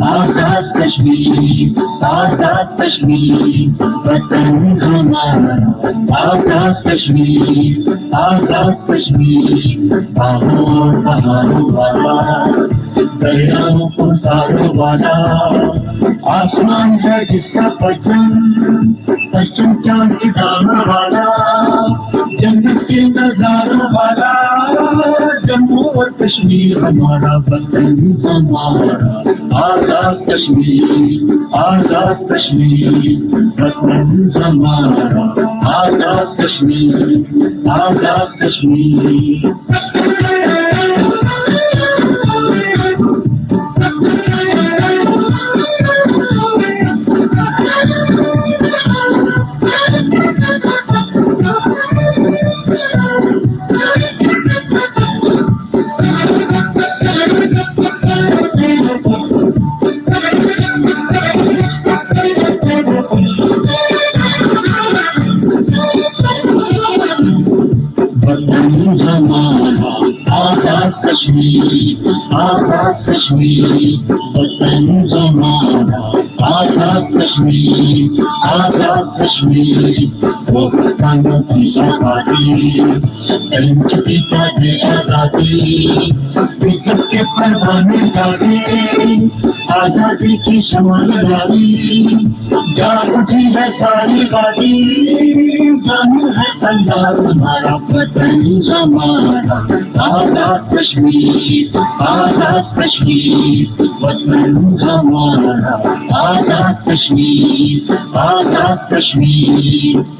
आजाद कश्मीर, आजाद कश्मीर, वतन हमारा। आजाद कश्मीर, आजाद कश्मीर, बाहों बहारों वाला, दरियाओं को सारों वाला, आसमान है जिसका पश्चिम पश्चिम चांद की दानों वाला, जन्नत के नजारों वाला, जम्मू और कश्मीर हमारा वतन हमारा। आजाद कश्मीर, आजाद कश्मीर, वतन हमारा। आजाद कश्मीर, आजाद कश्मीर। वतन हमारा आजाद कश्मीर, आजाद कश्मीर, वतन हमारा आजाद कश्मीर, आजाद कश्मीर। वो किसानों की आबादी, पंच पिता की आजादी, विकट के परवाने जागे, आजादी की शमान लागी, जाग उठी है सारी वादी, जान है तैयार हमारा वतन हमारा। आजाद कश्मीर, आजाद कश्मीर, वतन हमारा। आजाद कश्मीर, आजाद कश्मीर।